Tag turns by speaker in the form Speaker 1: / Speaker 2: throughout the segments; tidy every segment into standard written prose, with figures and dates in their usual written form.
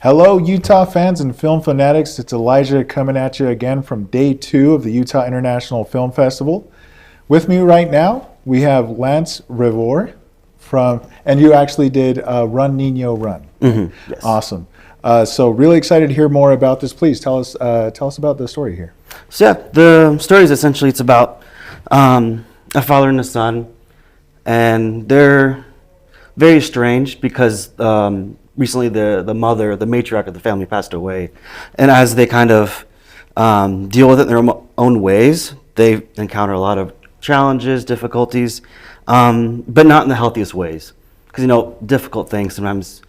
Speaker 1: Hello, Utah fans and film fanatics. It's Elijah coming at you again from day 2 of the Utah International Film Festival. With me right now, we have Lance Revoir and you actually did Run Nino Run.
Speaker 2: Mm-hmm. Yes.
Speaker 1: Awesome. So really excited to hear more about this. Please tell us about the story here.
Speaker 2: So yeah, the story is essentially it's about a father and a son, and they're very strange because recently the mother, the matriarch of the family, passed away, and as they kind of deal with it in their own ways, they encounter a lot of challenges, difficulties, but not in the healthiest ways. Because difficult things sometimes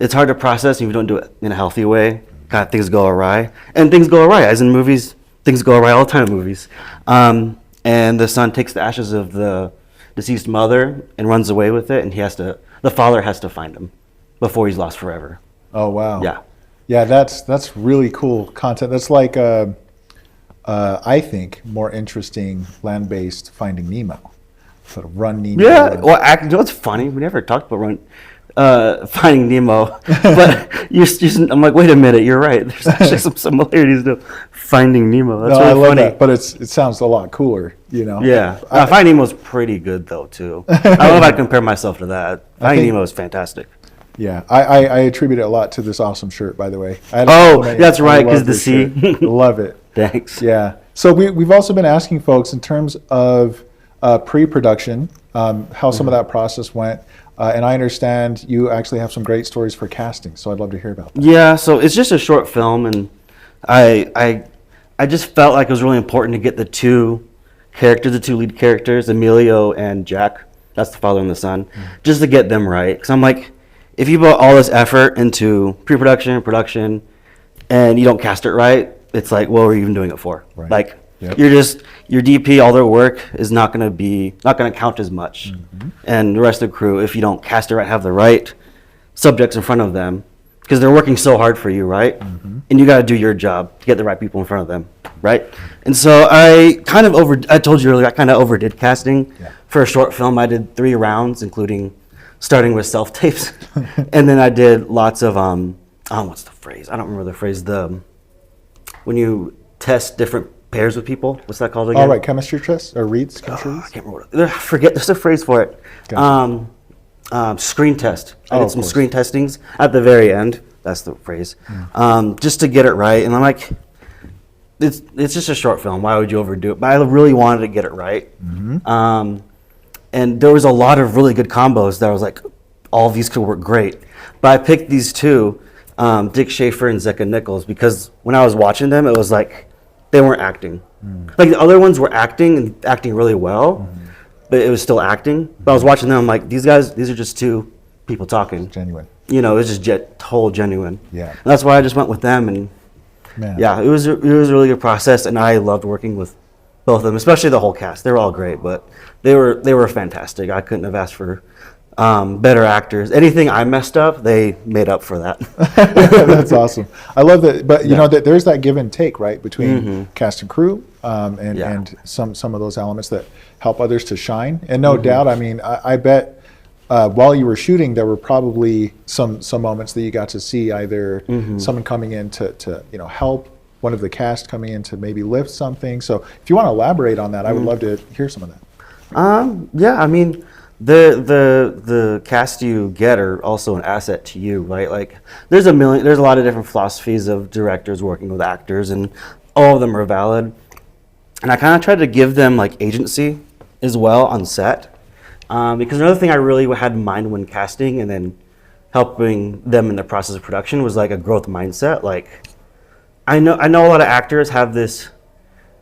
Speaker 2: it's hard to process, and if you don't do it in a healthy way, God, things go awry, and things go awry. As in movies, things go awry all the time in movies. And the son takes the ashes of the deceased mother and runs away with it, and the father has to find him before he's lost forever.
Speaker 1: Oh wow!
Speaker 2: Yeah,
Speaker 1: that's really cool content. That's like I think more interesting land-based Finding Nemo, sort of Run Nemo.
Speaker 2: Yeah, well, it's funny. We never talked about Finding Nemo, but I'm like, wait a minute, you're right. There's actually some similarities to Finding Nemo. That's really funny.
Speaker 1: That, but it sounds a lot cooler,
Speaker 2: Yeah, Finding Nemo's pretty good though too. I don't know if I compare myself to that. Finding Nemo is fantastic.
Speaker 1: Yeah, I attribute it a lot to this awesome shirt, by the way.
Speaker 2: That's right, because the sea.
Speaker 1: Love it.
Speaker 2: Thanks.
Speaker 1: Yeah. So we've also been asking folks in terms of pre-production, how some of that process went. And I understand you actually have some great stories for casting, so I'd love to hear about that.
Speaker 2: Yeah, so it's just a short film, and I just felt like it was really important to get the two lead characters, Emilio and Jack, that's the father and the son, just to get them right. Because I'm like, if you put all this effort into pre-production, production, and you don't cast it right, it's like, what were you even doing it for?
Speaker 1: Right.
Speaker 2: Like,
Speaker 1: yep.
Speaker 2: Your DP, all their work is not going to count as much. Mm-hmm. And the rest of the crew, if you don't cast it right, have the right subjects in front of them, because they're working so hard for you, right? Mm-hmm. And you got to do your job to get the right people in front of them, right? And so I told you earlier, I kind of overdid casting. Yeah. For a short film. I did 3 rounds, including starting with self-tapes. And then I did lots of, what's the phrase? I don't remember the phrase. When you test different pairs with people, what's that called again?
Speaker 1: All right, chemistry tests or reads?
Speaker 2: I can't remember. There's a phrase for it. Gotcha. Screen test. I did some screen testings at the very end. That's the phrase. Just to get it right. And I'm like, it's just a short film. Why would you overdo it? But I really wanted to get it right. Mm-hmm. And there was a lot of really good combos that I was like, all of these could work great. But I picked these two, Dick Schaefer and Zeka Nichols, because when I was watching them, it was like they weren't acting. Like the other ones were acting and acting really well, but it was still acting. But I was watching them, I'm like, these are just two people talking.
Speaker 1: Genuine.
Speaker 2: It was just whole genuine.
Speaker 1: Yeah. And
Speaker 2: that's why I just went with them, and yeah, it was a really good process, and I loved working with both of them, especially the whole cast. They were all great, but they were fantastic. I couldn't have asked for better actors. Anything I messed up, they made up for that.
Speaker 1: That's awesome. I love that. But you know that there's that give and take, right, between cast and crew, and some of those elements that help others to shine. And no doubt, I mean, I bet while you were shooting, there were probably some moments that you got to see either someone coming in to help, one of the cast coming in to maybe lift something. So if you want to elaborate on that, I would love to hear some of that.
Speaker 2: Yeah, I mean, the cast you get are also an asset to you, right? Like there's a lot of different philosophies of directors working with actors, and all of them are valid. And I kind of tried to give them like agency as well on set, because another thing I really had in mind when casting and then helping them in the process of production was like a growth mindset. Like I know a lot of actors have this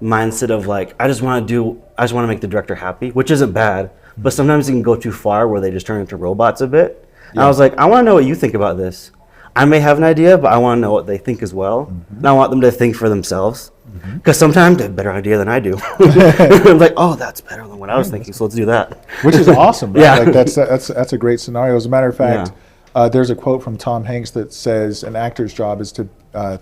Speaker 2: mindset of like, I just want to make the director happy, which isn't bad. But sometimes it can go too far where they just turn into robots a bit. And I was like, I want to know what you think about this. I may have an idea, but I want to know what they think as well. And I want them to think for themselves. Because sometimes they have a better idea than I do. I'm like, oh, that's better than what I was thinking, so let's do that.
Speaker 1: Which is awesome, right? Yeah. Like that's a great scenario. As a matter of fact, there's a quote from Tom Hanks that says an actor's job is to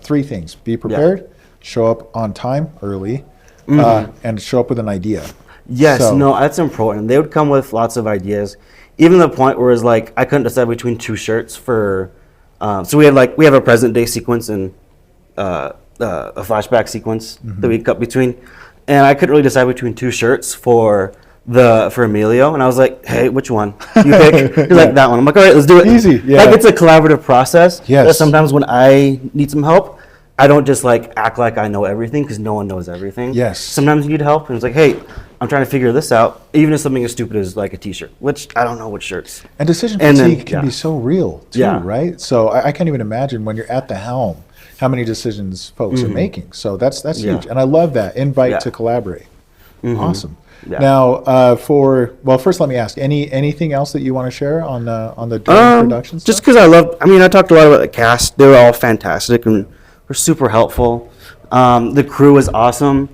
Speaker 1: 3 things: be prepared, show up on time early, and show up with an idea.
Speaker 2: Yes, that's important. They would come with lots of ideas, even to the point where it's like I couldn't decide between 2 shirts for So we have a present day sequence and a flashback sequence that we cut between, and I couldn't really decide between 2 shirts for Emilio, and I was like, hey, which one? You pick. He's like, that one. I'm like, all right, let's do it.
Speaker 1: Easy, yeah.
Speaker 2: Like, it's a collaborative process.
Speaker 1: Yes.
Speaker 2: But sometimes when I need some help, I don't just like act like I know everything, because no one knows everything.
Speaker 1: Yes.
Speaker 2: Sometimes you need help, and it's like, hey, I'm trying to figure this out, even if something as stupid as like a t-shirt, which I don't know what shirts.
Speaker 1: And decision
Speaker 2: And then-
Speaker 1: fatigue can be so real too,
Speaker 2: Yeah.
Speaker 1: right? So I can't even imagine when you're at the helm how many decisions folks are making. So that's
Speaker 2: Yeah.
Speaker 1: huge, and I love that invite
Speaker 2: Yeah.
Speaker 1: to collaborate. Awesome.
Speaker 2: Yeah.
Speaker 1: Now, first, let me ask anything else that you want to share on the during production stuff?
Speaker 2: Just because I talked a lot about the cast. They were all fantastic and were super helpful. The crew was awesome.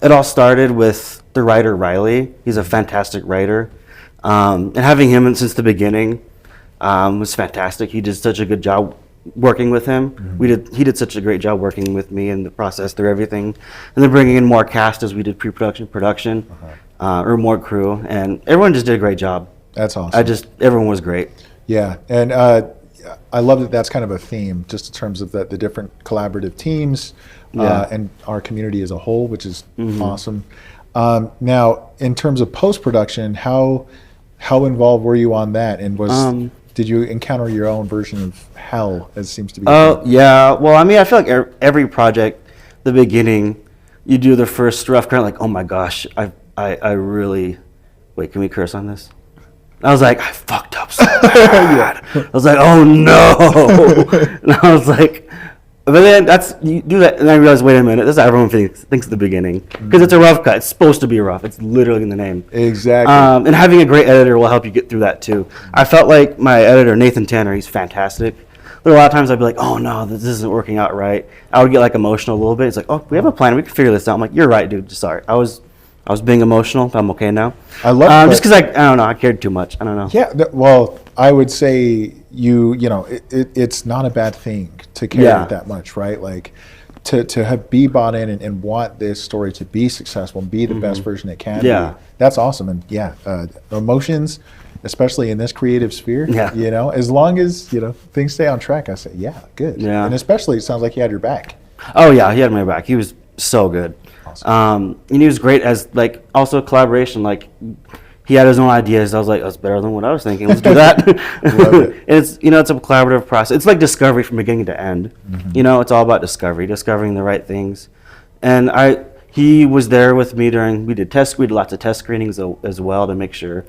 Speaker 2: It all started with the writer Riley. He's a fantastic writer, and having him since the beginning was fantastic. He did such a good job working with him. He did such a great job working with me in the process through everything, and then bringing in more cast as we did pre-production, production, or more crew, and everyone just did a great job.
Speaker 1: That's awesome.
Speaker 2: Everyone was great.
Speaker 1: Yeah, and I love that that's kind of a theme, just in terms of the different collaborative teams and our community as a whole, which is awesome. Now, in terms of post-production, how involved were you on that, and did you encounter your own version of hell, as seems to be?
Speaker 2: Oh, yeah. Well, I feel like every project, the beginning, you do the first rough kind of like, oh my gosh, I really, wait, can we curse on this? I was like, I fucked up so bad. I was like, oh no. And I was like, but then you do that, and I realized, wait a minute, this is how everyone thinks at the beginning. Because it's a rough cut. It's supposed to be rough. It's literally in the name.
Speaker 1: Exactly.
Speaker 2: And having a great editor will help you get through that too. I felt like my editor, Nathan Tanner, he's fantastic. But a lot of times I'd be like, oh no, this isn't working out right. I would get like emotional a little bit. It's like, oh, we have a plan. We can figure this out. I'm like, you're right, dude. Sorry. I was being emotional, but I'm okay now.
Speaker 1: I love it.
Speaker 2: Just because I don't know, I cared too much. I don't know.
Speaker 1: Yeah, well, I would say it's not a bad thing to care it that much, right? Like to be bought in and want this story to be successful and be the best version it can be. That's awesome. And emotions, especially in this creative sphere, as long as things stay on track, I say good.
Speaker 2: Yeah.
Speaker 1: And especially it sounds like he had your back.
Speaker 2: Oh yeah, he had my back. He was so good. Awesome. And he was great as like also a collaboration. Like he had his own ideas. I was like, that's better than what I was thinking. Let's do that.
Speaker 1: Love it.
Speaker 2: And it's it's a collaborative process. It's like discovery from beginning to end. It's all about discovering the right things. And he was there with me we did lots of test screenings as well to make sure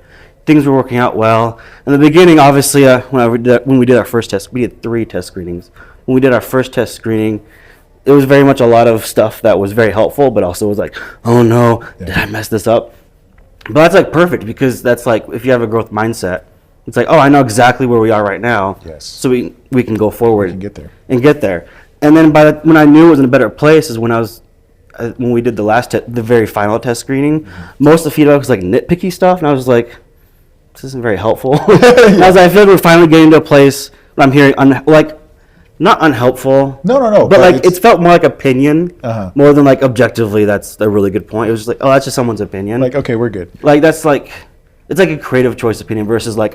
Speaker 2: things were working out well. In the beginning, obviously, when we did our first test, we did 3 test screenings. When we did our first test screening, it was very much a lot of stuff that was very helpful, but also was like, oh no, did I mess this up? But that's like perfect, because that's like, if you have a growth mindset, it's like, oh, I know exactly where we are right now.
Speaker 1: Yes.
Speaker 2: So we can go forward
Speaker 1: and get there.
Speaker 2: And then when I knew it was in a better place is when we did the very final test screening. Most of the feedback was like nitpicky stuff, and I was like, this isn't very helpful. I was like, I feel like we're finally getting to a place where I'm hearing not unhelpful.
Speaker 1: No.
Speaker 2: But like it's felt more like opinion, more than like objectively. That's a really good point. It was just like, oh, that's just someone's opinion.
Speaker 1: Like, okay, we're good.
Speaker 2: Like that's like, it's like a creative choice opinion versus like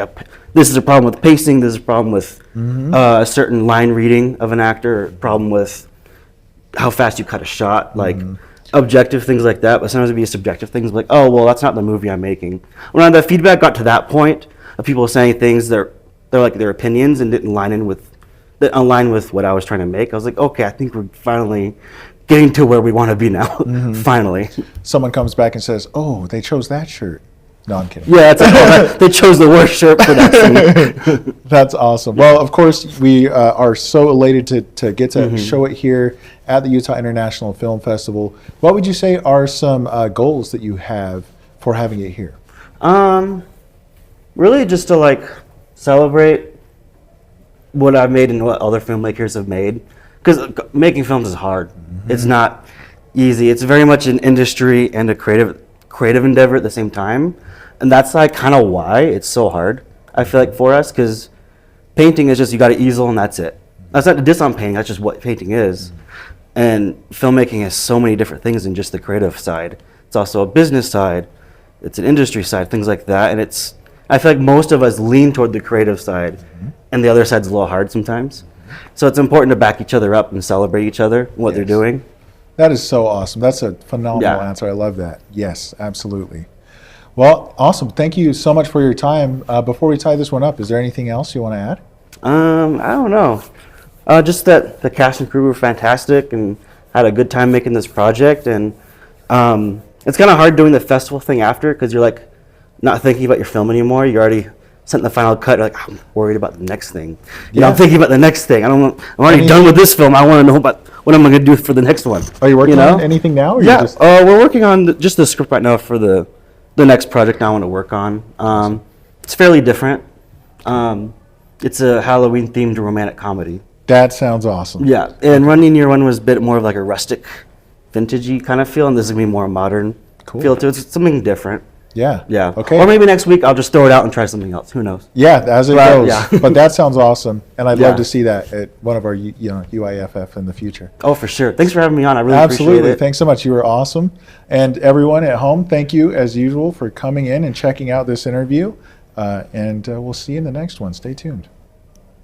Speaker 2: this is a problem with pacing. This is a problem with a certain line reading of an actor. Or problem with how fast you cut a shot. Like objective things like that. But sometimes it'd be subjective things like, oh, well, that's not the movie I'm making. When the feedback got to that point of people saying things they're like their opinions and didn't that align with what I was trying to make, I was like, okay, I think we're finally getting to where we want to be now. Finally.
Speaker 1: Someone comes back and says, oh, they chose that shirt. No, I'm kidding.
Speaker 2: Yeah, it's like, they chose the worst shirt for that scene.
Speaker 1: That's awesome. Well, of course, we are so elated to get to show it here at the Utah International Film Festival. What would you say are some goals that you have for having it here?
Speaker 2: Really just to like celebrate what I've made and what other filmmakers have made, because making films is hard. It's not easy. It's very much an industry and a creative endeavor at the same time, and that's like kind of why it's so hard, I feel like, for us, because painting is just, you got an easel and that's it. That's not a diss on painting, that's just what painting is. And filmmaking has so many different things than just the creative side. It's also a business side, it's an industry side, things like that, and I feel like most of us lean toward the creative side and the other side's a little hard sometimes. So it's important to back each other up and celebrate each other, what they're doing.
Speaker 1: That is so awesome. That's a phenomenal answer. I love that. Yes, absolutely. Well, awesome. Thank you so much for your time. Before we tie this one up, is there anything else you want to add?
Speaker 2: I don't know. Just that the cast and crew were fantastic and had a good time making this project. And it's kind of hard doing the festival thing after because you're like not thinking about your film anymore. You're already sent the final cut. You're like, I'm worried about the next thing. You know, I'm thinking about the next thing. I'm already done with this film. I want to know about what am I going to do for the next one.
Speaker 1: Are you working on anything now? Or
Speaker 2: yeah, we're working on just the script right now for the next project I want to work on. It's fairly different. It's a Halloween-themed romantic comedy.
Speaker 1: That sounds awesome.
Speaker 2: Yeah, and Running Year One was a bit more of like a rustic, vintagey kind of feel, and this is going to be more modern feel to it. It's something different.
Speaker 1: Yeah.
Speaker 2: Yeah.
Speaker 1: Okay.
Speaker 2: Or maybe next week I'll just throw it out and try something else. Who knows?
Speaker 1: Yeah, as it goes.
Speaker 2: Yeah.
Speaker 1: But that sounds awesome, and I'd love to see that at one of our UIFF in the future.
Speaker 2: Oh, for sure. Thanks for having me on. I really
Speaker 1: Absolutely.
Speaker 2: appreciate it.
Speaker 1: Thanks so much. You were awesome. And everyone at home, thank you as usual for coming in and checking out this interview. And we'll see you in the next one. Stay tuned.